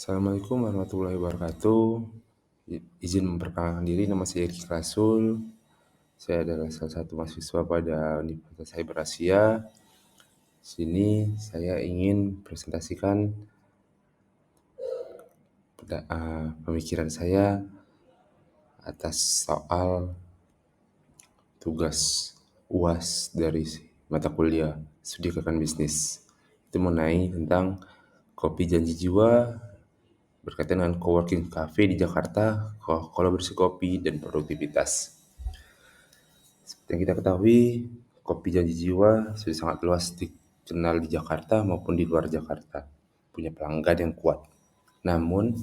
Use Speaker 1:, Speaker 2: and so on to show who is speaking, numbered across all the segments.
Speaker 1: Assalamualaikum warahmatullahi wabarakatuh. Izin memperkenalkan diri, nama saya Rizky Rasul. Saya adalah salah satu mahasiswa pada Universitas Cyber Asia. Sini saya ingin presentasikan pemikiran saya atas soal tugas UAS dari mata kuliah Studi Rekan Bisnis. Itu mengenai tentang kopi janji jiwa berkaitan dengan coworking cafe di Jakarta, kolaborasi kopi dan produktivitas. Seperti yang kita ketahui, kopi janji jiwa sudah sangat luas dikenal di Jakarta maupun di luar Jakarta, punya pelanggan yang kuat. Namun,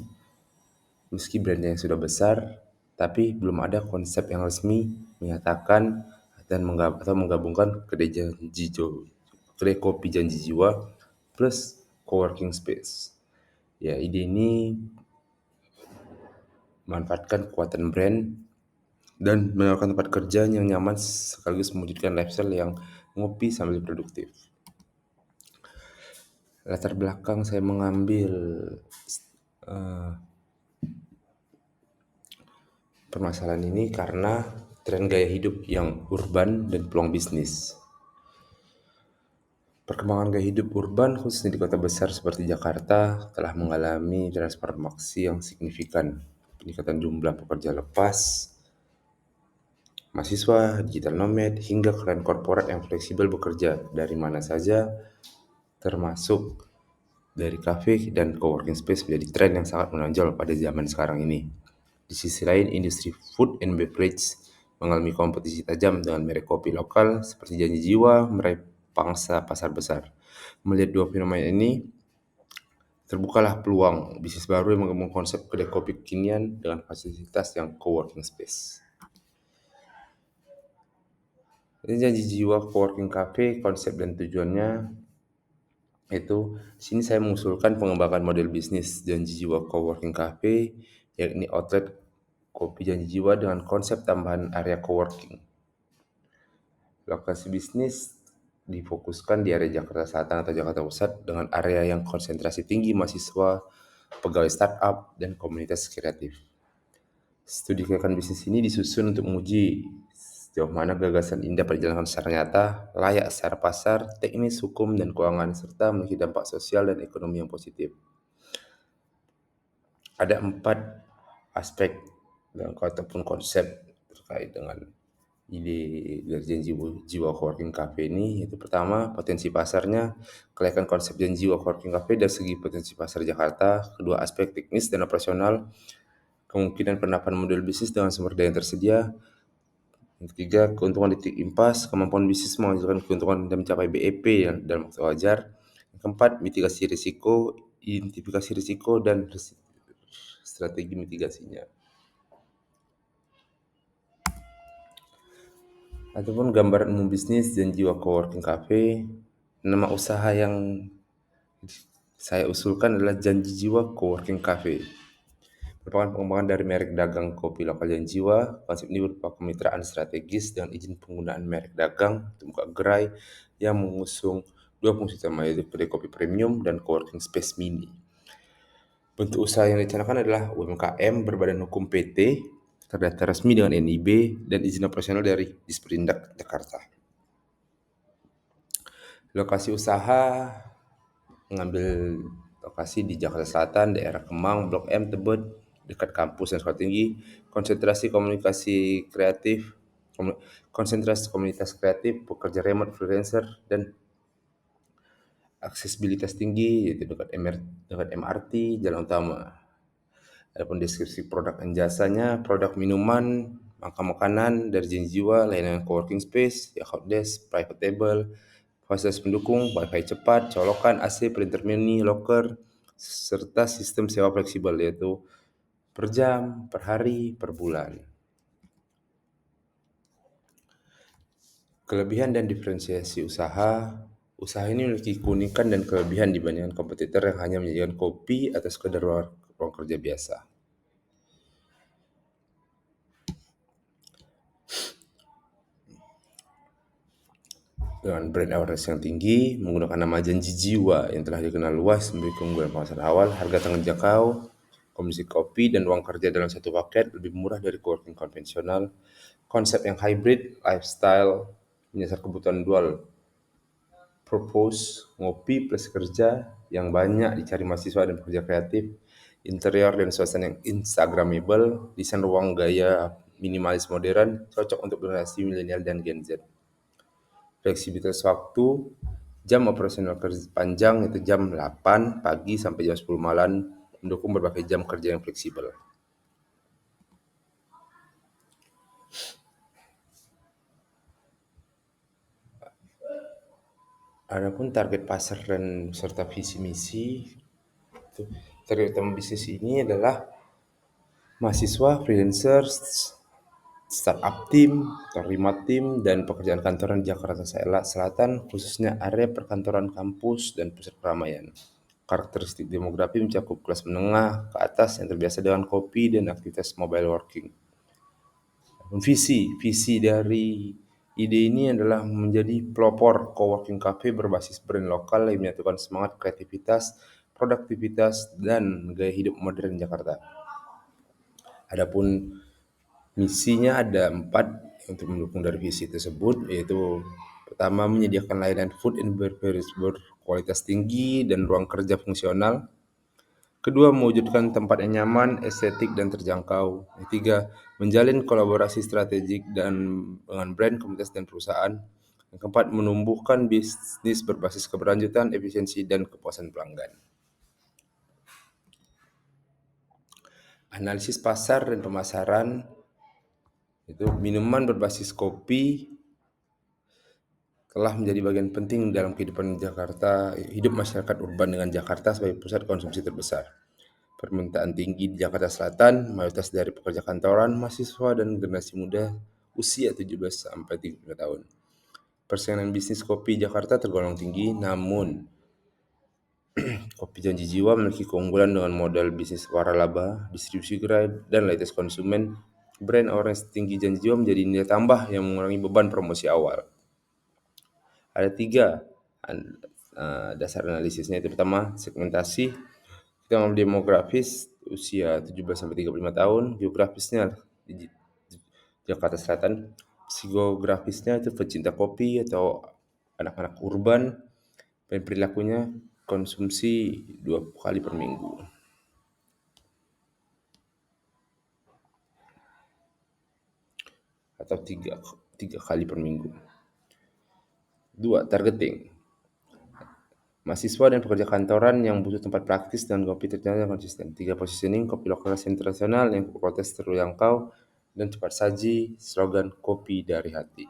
Speaker 1: meski brandnya yang sudah besar, tapi belum ada konsep yang resmi menyatakan dan menggabungkan kedai kopi janji jiwa plus coworking space. Ya, ide ini manfaatkan kekuatan brand dan menawarkan tempat kerja yang nyaman sekaligus mewujudkan lifestyle yang ngopi sambil produktif. Latar belakang saya mengambil permasalahan ini karena tren gaya hidup yang urban dan peluang bisnis. Perkembangan gaya hidup urban khususnya di kota besar seperti Jakarta telah mengalami transformasi yang signifikan. Peningkatan jumlah pekerja lepas, mahasiswa, digital nomad, hingga klien korporat yang fleksibel bekerja dari mana saja, termasuk dari kafe dan coworking space menjadi tren yang sangat menonjol pada zaman sekarang ini. Di sisi lain, industri food and beverage mengalami kompetisi tajam dengan merek kopi lokal seperti Janji Jiwa meraih pangsa pasar besar. Melihat dua fenomena ini, terbukalah peluang bisnis baru yang menggabungkan konsep kedai kopi kekinian dengan fasilitas yang coworking space. Ini Janji Jiwa Coworking Cafe, konsep dan tujuannya itu sini saya mengusulkan pengembangan model bisnis Janji Jiwa Coworking Cafe, yakni outlet kopi Janji Jiwa dengan konsep tambahan area coworking. Lokasi bisnis difokuskan di area Jakarta Selatan atau Jakarta Pusat dengan area yang konsentrasi tinggi mahasiswa, pegawai startup, dan komunitas kreatif. Studi gagasan bisnis ini disusun untuk menguji sejauh mana gagasan ini dapat dijalankan secara nyata, layak secara pasar, teknis, hukum, dan keuangan, serta memiliki dampak sosial dan ekonomi yang positif. Ada 4 aspek ataupun konsep terkait dengan ide dari Janji Jiwa Coworking Cafe ini. Yaitu pertama, potensi pasarnya, kelayakan konsep Janji Jiwa Coworking Cafe dari segi potensi pasar Jakarta. Kedua, aspek teknis dan operasional, kemungkinan penerapan model bisnis dengan sumber daya yang tersedia. Yang ketiga, keuntungan titik impas, kemampuan bisnis menghasilkan keuntungan dan mencapai BEP dalam waktu wajar. Yang keempat, mitigasi risiko, identifikasi risiko dan strategi mitigasinya. Ataupun gambaran umum bisnis dan jiwa coworking cafe. Nama usaha yang saya usulkan adalah Janji Jiwa Coworking Cafe. Merupakan pengembangan dari merek dagang kopi lokal Janji Jiwa. Konsep ini berupa kemitraan strategis dengan izin penggunaan merek dagang untuk membuka gerai yang mengusung dua fungsi utama, yaitu kedai kopi premium dan coworking space mini. Bentuk usaha yang dicanangkan adalah UMKM berbadan hukum PT, terdaftar resmi dengan NIB, dan izin operasional dari Disperindak Jakarta. Lokasi usaha mengambil lokasi di Jakarta Selatan, daerah Kemang, Blok M, Tebet, dekat kampus dan sekolah tinggi. Konsentrasi komunitas kreatif, pekerja remote, freelancer, dan aksesibilitas tinggi, yaitu dekat MRT, jalan utama. Adapun deskripsi produk dan jasanya, produk minuman, makanan dari Janji Jiwa, layanan coworking space, hot desk, private table, fasilitas pendukung, wifi cepat, colokan, AC, printer mini, locker, serta sistem sewa fleksibel, yaitu per jam, per hari, per bulan. Kelebihan dan diferensiasi usaha. Usaha ini memiliki keunikan dan kelebihan dibandingkan kompetitor yang hanya menyajikan kopi atau sekedar ruang kerja biasa. dengan brand awareness yang tinggi, menggunakan nama Janji Jiwa yang telah dikenal luas, memiliki keunggulan pemasaran awal, harga terjangkau, komisi kopi dan uang kerja dalam satu paket lebih murah dari coworking konvensional, konsep yang hybrid, lifestyle, menyasar kebutuhan dual purpose, ngopi plus kerja yang banyak dicari mahasiswa dan pekerja kreatif, interior dan suasana yang instagramable, desain ruang gaya minimalis modern, cocok untuk generasi milenial dan Gen Z. Fleksibilitas waktu, jam operasional kerja panjang itu jam 8 pagi sampai jam 10 malam, mendukung berbagai jam kerja yang fleksibel. Adapun target pasar dan serta visi misi, itu target utama bisnis ini adalah mahasiswa, freelancers, startup team, atau remote team, dan pekerjaan kantoran di Jakarta Selatan, khususnya area perkantoran kampus dan pusat keramaian. Karakteristik demografi mencakup kelas menengah ke atas yang terbiasa dengan kopi dan aktivitas mobile working. Visi dari ide ini adalah menjadi pelopor coworking cafe berbasis brand lokal yang menyatukan semangat kreativitas, produktivitas, dan gaya hidup modern Jakarta. Adapun misinya ada 4 untuk mendukung dari visi tersebut, yaitu pertama menyediakan layanan food and beverage berkualitas tinggi dan ruang kerja fungsional. Kedua, mewujudkan tempat yang nyaman, estetik, dan terjangkau. Ketiga, menjalin kolaborasi strategik dengan brand, komunitas, dan perusahaan. Yang keempat, menumbuhkan bisnis berbasis keberlanjutan, efisiensi, dan kepuasan pelanggan. Analisis pasar dan pemasaran itu minuman berbasis kopi telah menjadi bagian penting dalam kehidupan Jakarta, hidup masyarakat urban dengan Jakarta sebagai pusat konsumsi terbesar. Permintaan tinggi di Jakarta Selatan, mayoritas dari pekerja kantoran, mahasiswa, dan generasi muda usia 17 sampai 35 tahun. Persaingan bisnis kopi Jakarta tergolong tinggi, namun Kopi Janji Jiwa memiliki keunggulan dengan modal bisnis waralaba, distribusi gerai, dan loyalitas konsumen. Brand awareness tinggi Janji Jiwa menjadi nilai tambah yang mengurangi beban promosi awal. Ada 3 dasar analisisnya. Itu pertama, segmentasi. Kita mengambil demografis usia 17 sampai 35 tahun, geografisnya di Jakarta Selatan, psikografisnya itu pecinta kopi atau anak-anak urban, dan perilakunya konsumsi 2 kali per minggu atau 3 kali per minggu. 2. Targeting. Mahasiswa dan pekerja kantoran yang butuh tempat praktis dan kopi terjangkau dan konsisten. 3. Positioning kopi lokal internasional yang kualitas terjangkau dan cepat saji, slogan kopi dari hati.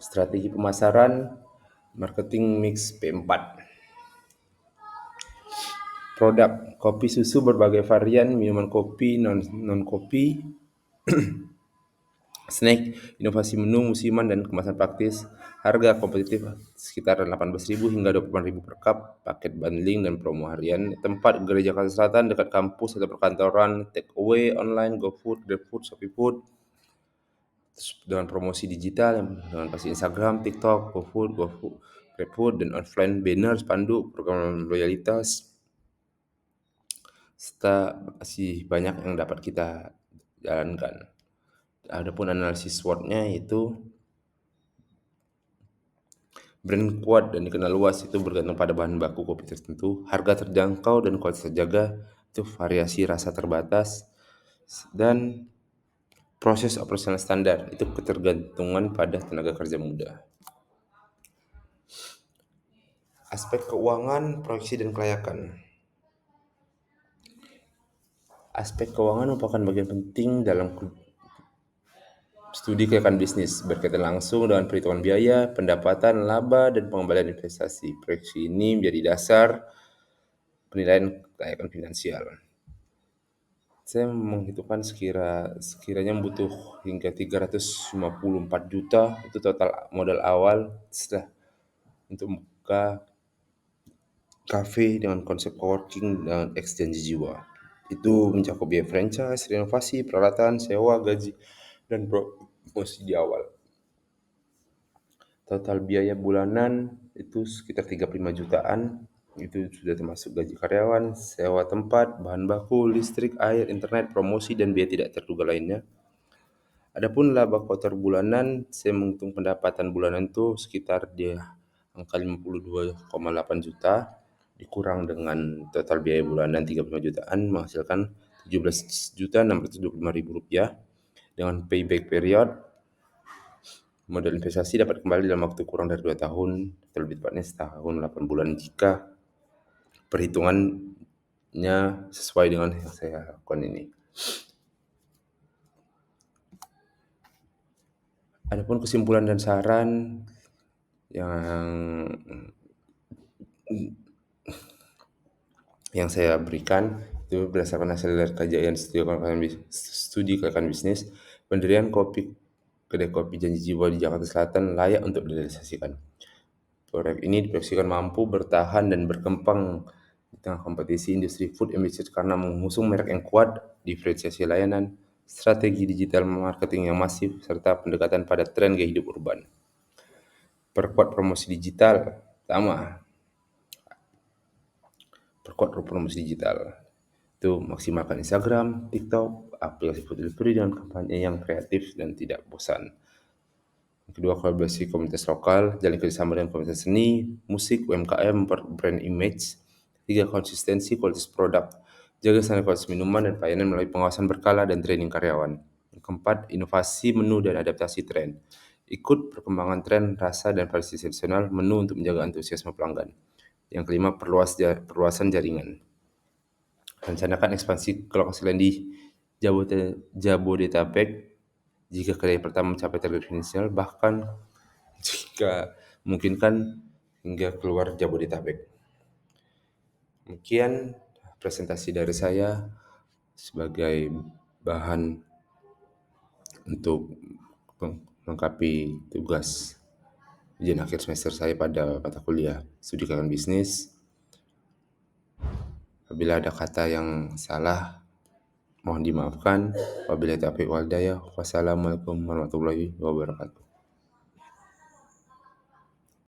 Speaker 1: Strategi pemasaran, marketing mix P4. Produk, kopi susu berbagai varian, minuman kopi, non-kopi, snack, inovasi menu musiman dan kemasan praktis, harga kompetitif sekitar 18.000 hingga 24.000 per cup, paket bundling dan promo harian, tempat Gereja Jakarta Selatan dekat kampus atau perkantoran, take away, online, GoFood, GrabFood, ShopeeFood, dengan promosi digital dengan pasti Instagram, TikTok, GoFood, GrabFood, dan offline banner, spanduk, program loyalitas, serta masih banyak yang dapat kita jalankan. Adapun analisis SWOT-nya itu brand kuat dan dikenal luas itu bergantung pada bahan baku kopi tertentu, harga terjangkau dan kualitas terjaga, itu variasi rasa terbatas, dan proses operasional standar, itu ketergantungan pada tenaga kerja muda. Aspek keuangan, proyeksi, dan kelayakan. Aspek keuangan merupakan bagian penting dalam studi kelayakan bisnis, berkaitan langsung dengan perhitungan biaya, pendapatan, laba, dan pengembalian investasi. Proyeksi ini menjadi dasar penilaian kelayakan finansial. Saya menghitungkan sekiranya butuh hingga 354 juta itu total modal awal setelah untuk membuka kafe dengan konsep coworking dengan Janji Jiwa. Itu mencakup biaya franchise, renovasi, peralatan, sewa, gaji, dan promosi di awal. Total biaya bulanan itu sekitar 35 jutaan, itu sudah termasuk gaji karyawan, sewa tempat, bahan baku, listrik, air, internet, promosi, dan biaya tidak terduga lainnya. Adapun laba kotor bulanan, saya menghitung pendapatan bulanan itu sekitar dia angka 52,8 juta, dikurang dengan total biaya bulanan 35 jutaan, menghasilkan 17.625.000 rupiah. Dengan payback period, modal investasi dapat kembali dalam waktu kurang dari 2 tahun, atau lebih tepatnya setahun 8 bulan jika perhitungannya sesuai dengan yang saya lakukan ini. Adapun kesimpulan dan saran yang saya berikan itu berdasarkan hasil dari kajian studi kelayakan bisnis, pendirian kedai kopi Janji Jiwa di Jakarta Selatan layak untuk direalisasikan. Proyek ini diproyeksikan mampu bertahan dan berkembang di tengah kompetisi industri food and beverage karena mengusung merek yang kuat, diferensiasi layanan, strategi digital marketing yang masif, serta pendekatan pada tren gaya hidup urban. Perkuat promosi digital, perkuat promosi digital. Itu maksimalkan Instagram, TikTok, aplikasi food delivery dengan kampanye yang kreatif dan tidak bosan. Kedua, kolaborasi komunitas lokal, jalin kerjasama dengan komunitas seni, musik, UMKM, brand image. Tiga, konsistensi kualitas produk, jaga standar kualitas minuman dan pelayanan melalui pengawasan berkala dan training karyawan. Yang keempat, inovasi menu dan adaptasi tren. Ikut perkembangan tren, rasa, dan variasi tradisional menu untuk menjaga antusiasme pelanggan. Yang kelima, perluasan jaringan. Rencanakan ekspansi ke lokasi lain di Jabodetabek jika kedai pertama mencapai target finansial, bahkan jika memungkinkan hingga keluar Jabodetabek. Demikian presentasi dari saya sebagai bahan untuk melengkapi tugas ujian akhir semester saya pada mata kuliah studi keuangan bisnis. Apabila ada kata yang salah, mohon dimaafkan. Wabillahi taufiq wal hidayah. Wassalamualaikum warahmatullahi wabarakatuh.